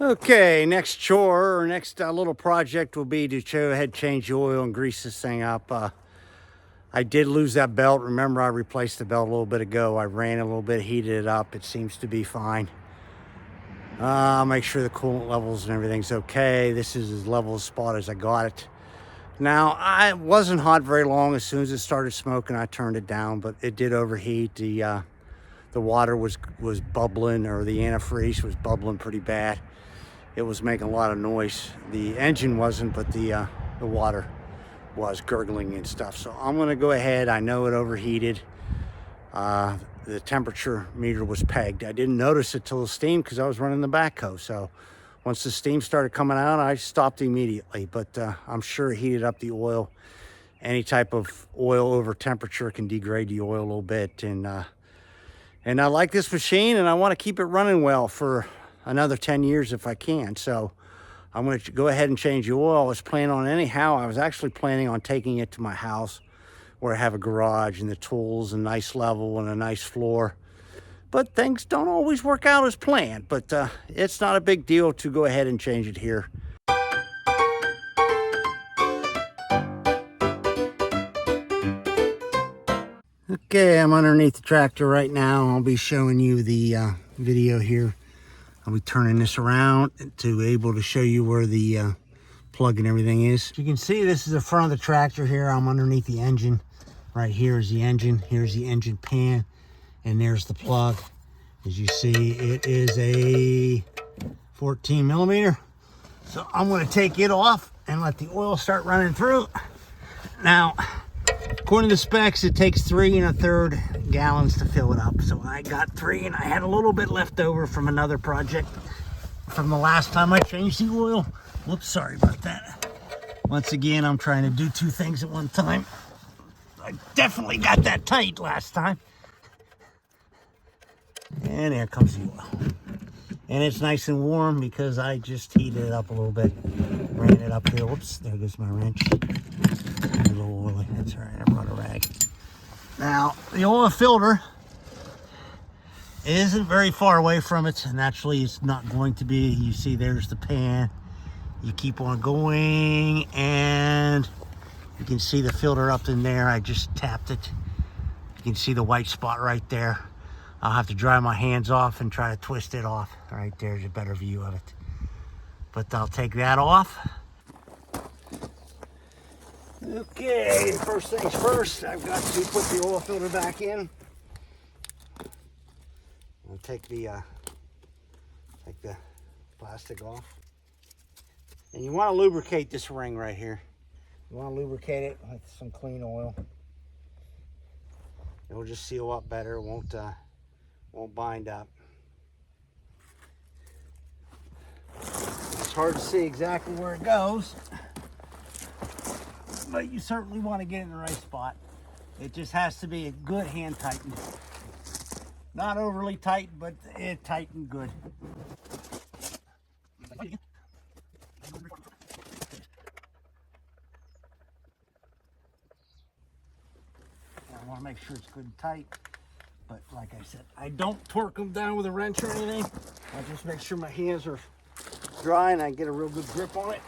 Okay, next chore or next little project will be to go ahead, change the oil and grease this thing up. I did lose that belt. Remember, I replaced the belt a little bit ago. I ran it a little bit, heated it up. It seems to be fine. I'll make sure the coolant levels and everything's okay. This is as level a spot as I got it. Now, I wasn't hot very long. As soon as it started smoking, I turned it down, but it did overheat. The water was bubbling, or the antifreeze was bubbling pretty bad. It was making a lot of noise. The engine wasn't, but the water was gurgling and stuff. So I'm gonna go ahead. I know it overheated. The temperature meter was pegged. I didn't notice it till the steam because I was running the backhoe. So once the steam started coming out, I stopped immediately. But I'm sure it heated up the oil. Any type of oil over temperature can degrade the oil a little bit. And I like this machine, and I want to keep it running well for another 10 years if I can. So I'm going to go ahead and change the oil. I was planning on anyhow. I was actually planning on taking it to my house where I have a garage and the tools and nice level and a nice floor. But things don't always work out as planned. But it's not a big deal to go ahead and change it here. Okay, I'm underneath the tractor right now. I'll be showing you the video here. I'll be turning this around to able to show you where the plug and everything is. You can see this is the front of the tractor here. I'm underneath the engine. Right here is the engine. Here's the engine pan, and there's the plug. As you see, it is a 14 millimeter. So I'm going to take it off and let the oil start running through. Now, according to the specs, it takes 3 1/3 gallons to fill it up. So I got 3, and I had a little bit left over from another project from the last time I changed the oil. Whoops, sorry about that. Once again, I'm trying to do 2 things at one time. I definitely got that tight last time. And there comes the oil. And it's nice and warm because I just heated it up a little bit. Ran it up here. Whoops, there goes my wrench. A little oily. That's all right, I brought a rag. Now, the oil filter isn't very far away from it. Naturally, it's not going to be. You see, there's the pan. You keep on going, and you can see the filter up in there. I just tapped it. You can see the white spot right there. I'll have to dry my hands off and try to twist it off. Right there's a better view of it. But I'll take that off. Okay, first things first, I've got to put the oil filter back in. I'll take the plastic off. And you want to lubricate this ring right here. You want to lubricate it with some clean oil. It will just seal up better. It won't bind up. It's hard to see exactly where it goes, but you certainly want to get in the right spot. It just has to be a good hand tighten. Not overly tight, but it tightened good. I want to make sure it's good and tight. But like I said, I don't torque them down with a wrench or anything. I just make sure my hands are dry and I get a real good grip on it.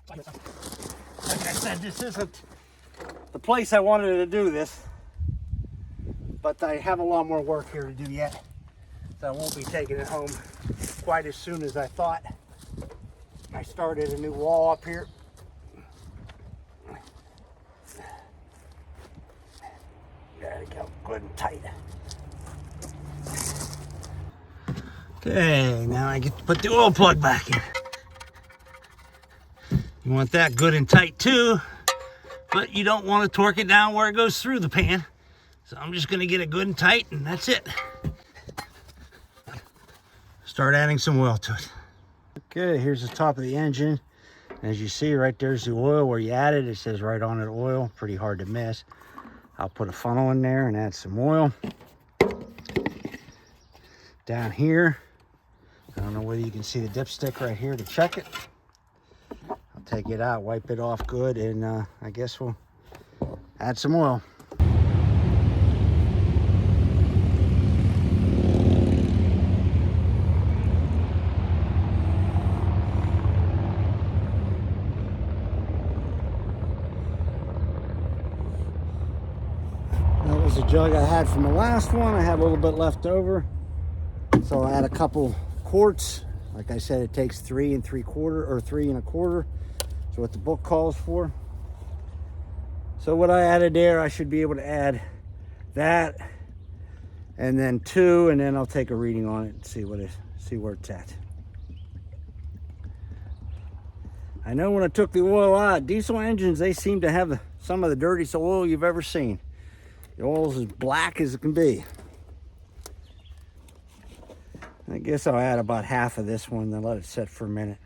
Like I said, this isn't the place I wanted to do this, but I have a lot more work here to do yet. So I won't be taking it home quite as soon as I thought. I started a new wall up here. There we go, good and tight. Okay, now I get to put the oil plug back in. You want that good and tight too, but you don't want to torque it down where it goes through the pan. So I'm just gonna get it good and tight, and that's it. Start adding some oil to it. Okay, here's the top of the engine. As you see, right there's the oil where you add it. It says right on it, oil. Pretty hard to miss. I'll put a funnel in there and add some oil. Down here, I don't know whether you can see the dipstick right here to check it. I'll take it out, wipe it off good, and I guess we'll add some oil. Here's a jug I had from the last one. I had a little bit left over, so I add a couple quarts. Like I said, it takes 3 3/4 or 3 1/4. That's what the book calls for. So what I added there, I should be able to add that, and then 2, and then I'll take a reading on it and see where it's at. I know when I took the oil out, diesel engines, they seem to have some of the dirtiest oil you've ever seen. The oil's as black as it can be. I guess I'll add about half of this one, then let it sit for a minute,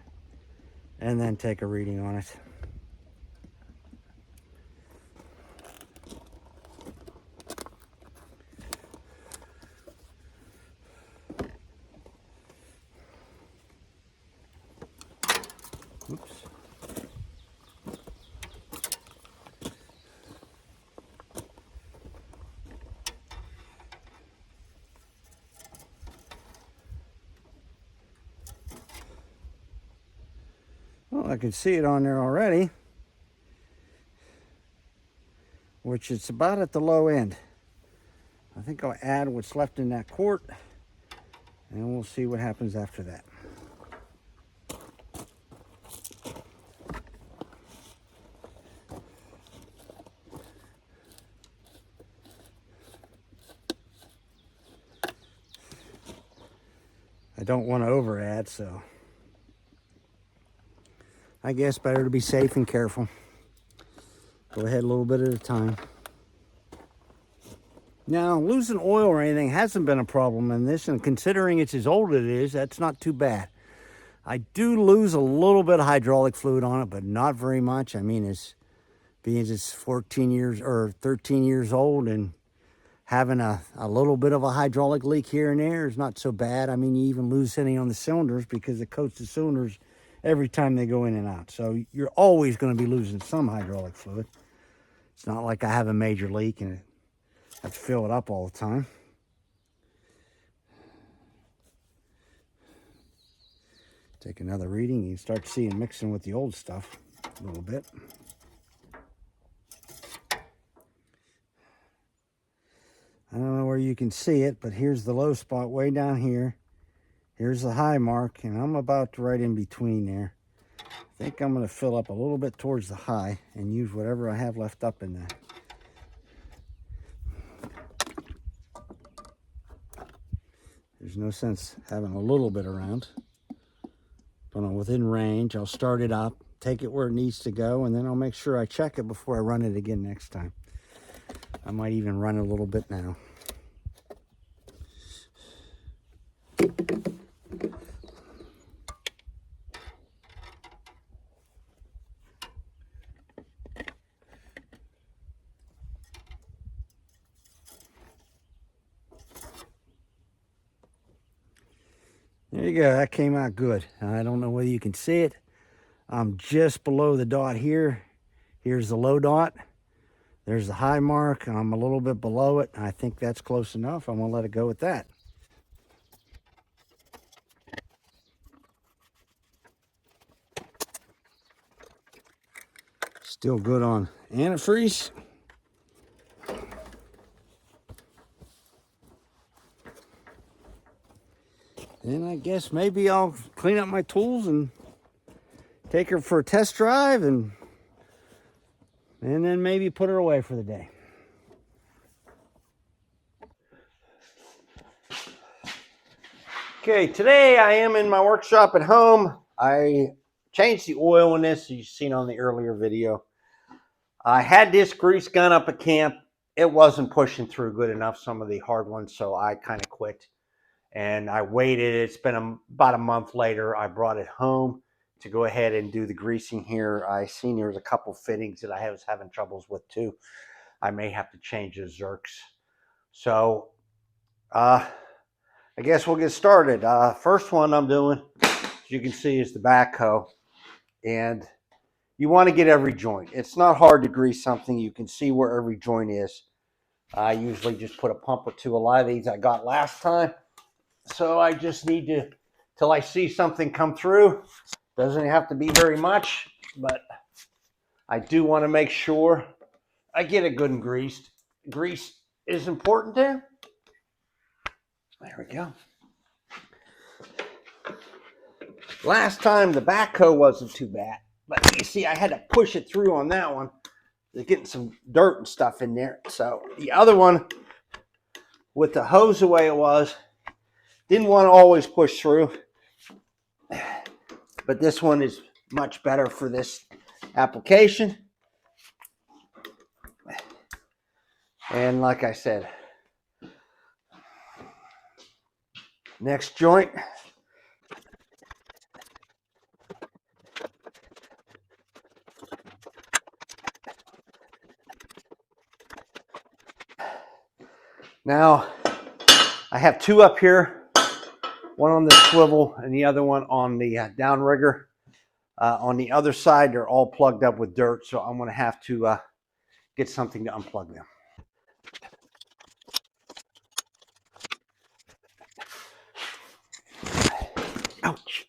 and then take a reading on it. Oops. Well, I can see it on there already, which it's about at the low end. I think I'll add what's left in that quart, and we'll see what happens after that. I don't want to over add, so I guess better to be safe and careful. Go ahead a little bit at a time. Now, losing oil or anything hasn't been a problem in this, and considering it's as old as it is, that's not too bad. I do lose a little bit of hydraulic fluid on it, but not very much. I mean, it's 14 years or 13 years old, and having a little bit of a hydraulic leak here and there is not so bad. I mean, you even lose any on the cylinders because it coats the cylinders every time they go in and out. So you're always going to be losing some hydraulic fluid. It's not like I have a major leak and I have to fill it up all the time. Take another reading. You start seeing mixing with the old stuff a little bit. I don't know where you can see it, but here's the low spot way down here. Here's the high mark, and I'm about right in between there. I think I'm going to fill up a little bit towards the high and use whatever I have left up in there. There's no sense having a little bit around. But I'm within range. I'll start it up, take it where it needs to go, and then I'll make sure I check it before I run it again next time. I might even run a little bit now. There you go, that came out good. I don't know whether you can see it. I'm just below the dot here. Here's the low dot. There's the high mark. I'm a little bit below it. I think that's close enough. I'm gonna let it go with that. Still good on antifreeze. And I guess maybe I'll clean up my tools and take her for a test drive and then maybe put her away for the day. Okay, today I am in my workshop at home. I changed the oil in this, as you've seen on the earlier video. I had this grease gun up at camp. It wasn't pushing through good enough, some of the hard ones, so I kind of quit. And I waited. It's been about a month later. I brought it home to go ahead and do the greasing here. I seen there was a couple fittings that I was having troubles with too. I may have to change the Zerks. So I guess we'll get started. First one I'm doing, as you can see, is the backhoe. And you want to get every joint. It's not hard to grease something. You can see where every joint is. I usually just put a pump or two. A lot of these I got last time. So I just need to, till I see something come through. Doesn't have to be very much, but I do want to make sure I get it good and greased. Grease is important there. There we go. Last time the backhoe wasn't too bad, but you see I had to push it through on that one. There's getting some dirt and stuff in there. So the other one, with the hose the way it was, didn't want to always push through. But this one is much better for this application. And like I said, next joint. Now, I have two up here, one on the swivel and the other one on the downrigger. On the other side, they're all plugged up with dirt, so I'm going to have to get something to unplug them. Ouch.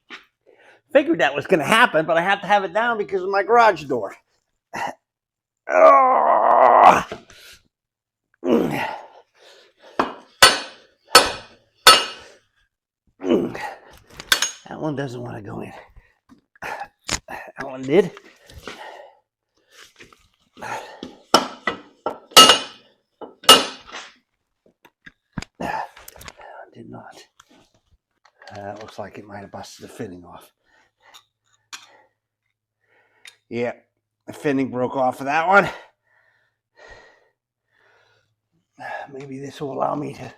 Figured that was going to happen, but I have to have it down because of my garage door. Oh. That one doesn't want to go in. That one did. Did not. It looks like it might have busted the fitting off. Yeah, the fitting broke off of that one. Maybe this will allow me to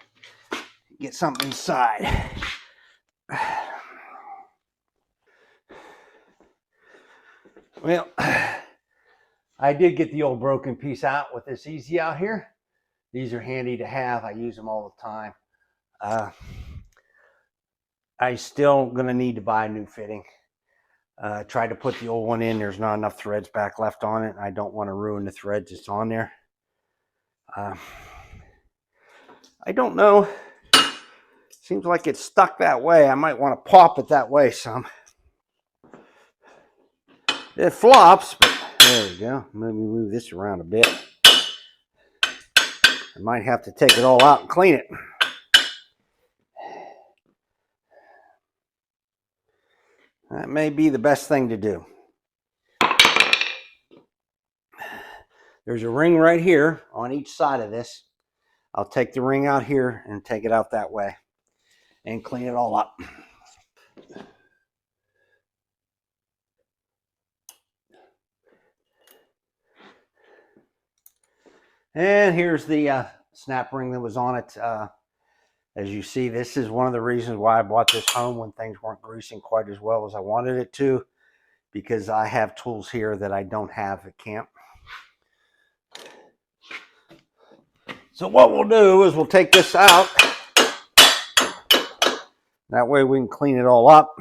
get something inside. Well, I did get the old broken piece out with this easy out here. These are handy to have. I use them all the time. I still gonna need to buy a new fitting. Tried to put the old one in. There's not enough threads back left on it. And I don't want to ruin the threads that's on there. I don't know. Seems like it's stuck that way. I might want to pop it that way some. It flops, but there we go. Let me move this around a bit. I might have to take it all out and clean it. That may be the best thing to do. There's a ring right here on each side of this. I'll take the ring out here and take it out that way and clean it all up. And here's the snap ring that was on it. As you see, this is one of the reasons why I bought this home when things weren't greasing quite as well as I wanted it to, because I have tools here that I don't have at camp. So what we'll do is we'll take this out. That way we can clean it all up.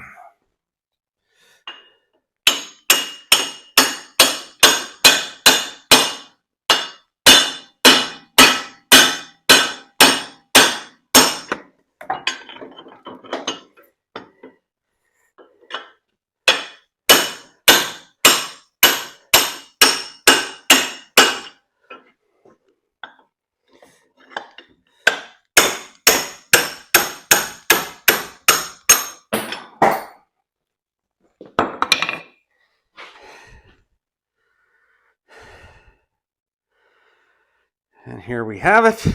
And here we have it.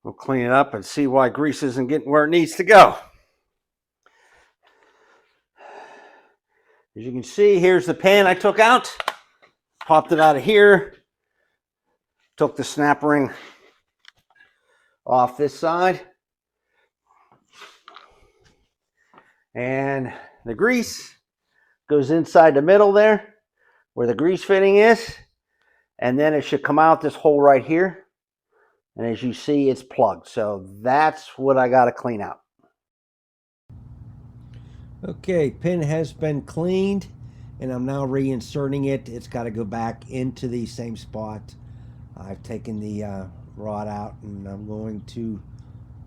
We'll clean it up and see why grease isn't getting where it needs to go. As you can see, here's the pan I took out. Popped it out of here. Took the snap ring off this side. And the grease goes inside the middle there where the grease fitting is. And then it should come out this hole right here. And as you see, it's plugged. So that's what I got to clean out. Okay, pin has been cleaned and I'm now reinserting it. It's got to go back into the same spot. I've taken the rod out and I'm going to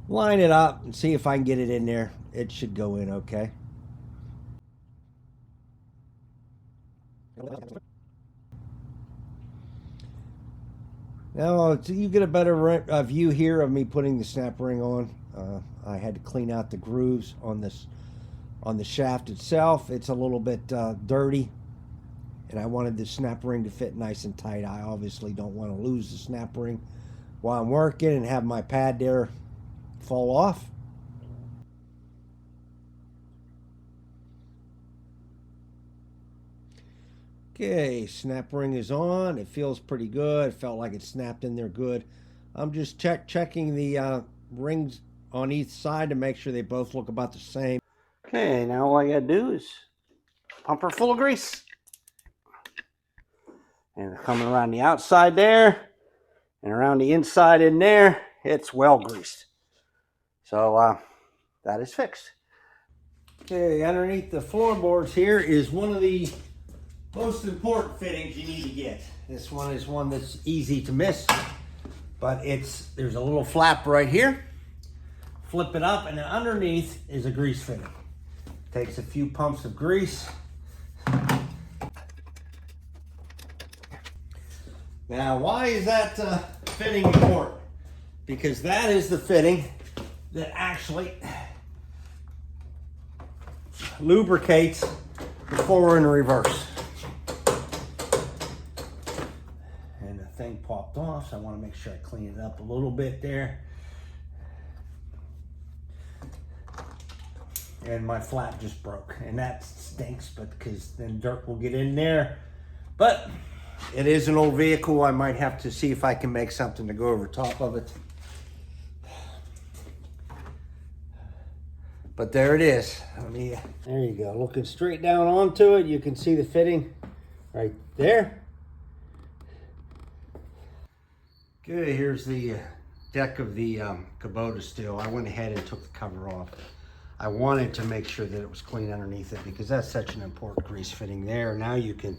line it up and see if I can get it in there. It should go in okay. Now you get a better view here of me putting the snap ring on. I had to clean out the grooves on the shaft itself. It's a little bit dirty, and I wanted the snap ring to fit nice and tight. I obviously don't want to lose the snap ring while I'm working and have my pad there fall off. Okay, snap ring is on. It feels pretty good. It felt like it snapped in there good. I'm just checking the rings on each side to make sure they both look about the same. Okay, now all I gotta do is pump her full of grease. And coming around the outside there and around the inside in there, it's well greased. So that is fixed. Okay, underneath the floorboards here is one of the most important fittings you need to get. This one is one that's easy to miss, but there's a little flap right here. Flip it up, and then underneath is a grease fitting. Takes a few pumps of grease. Now, why is that fitting important? Because that is the fitting that actually lubricates the forward and reverse. And the thing popped off, so I want to make sure I clean it up a little bit there. And my flap just broke, and that stinks, but because then dirt will get in there. But it is an old vehicle. I might have to see if I can make something to go over top of it. But there it is. There you go. Looking straight down onto it, you can see the fitting right there. Okay, here's the deck of the Kubota still. I went ahead and took the cover off. I wanted to make sure that it was clean underneath it because that's such an important grease fitting there. Now you can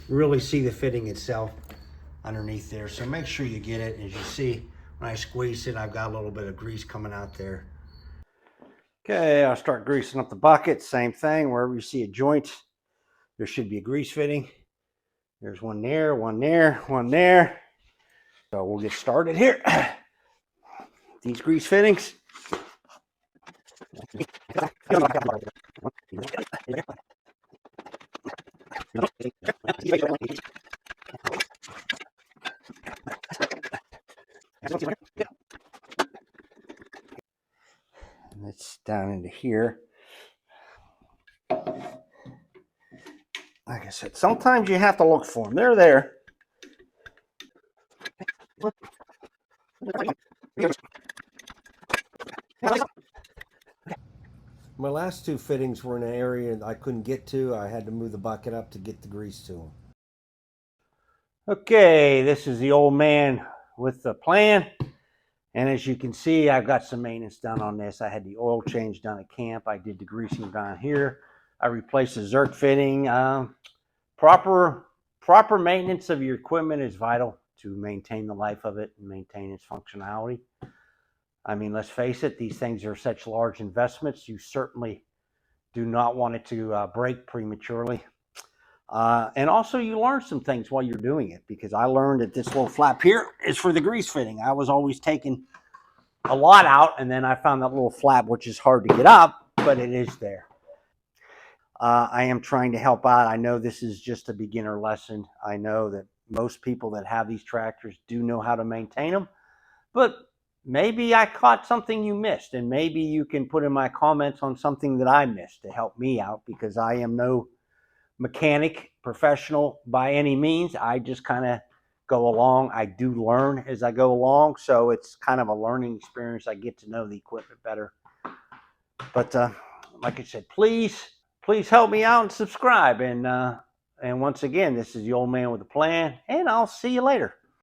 really see the fitting itself underneath there. So make sure you get it. As you see, when I squeeze it, I've got a little bit of grease coming out there. Okay, I'll start greasing up the bucket. Same thing, wherever you see a joint, there should be a grease fitting. There's one there, one there, one there. So we'll get started here. These grease fittings. And it's down into here. Like I said, sometimes you have to look for them. They're there. My last two fittings were in an area I couldn't get to. I had to move the bucket up to get the grease to them. Okay, this is the old man with the plan. And as you can see, I've got some maintenance done on this. I had the oil change done at camp. I did the greasing down here. I replaced the Zerk fitting. Proper maintenance of your equipment is vital to maintain the life of it and maintain its functionality. I mean, let's face it, these things are such large investments. You certainly do not want it to break prematurely. And also you learn some things while you're doing it, because I learned that this little flap here is for the grease fitting. I was always taking a lot out, and then I found that little flap, which is hard to get up, but it is there. I am trying to help out. I know this is just a beginner lesson. I know that most people that have these tractors do know how to maintain them, but maybe I caught something you missed, and maybe you can put in my comments on something that I missed to help me out, because I am no mechanic professional by any means. I just kind of go along. I do learn as I go along, so it's kind of a learning experience. I get to know the equipment better. But like I said, please help me out and subscribe. And once again, this is the old man with a plan, and I'll see you later.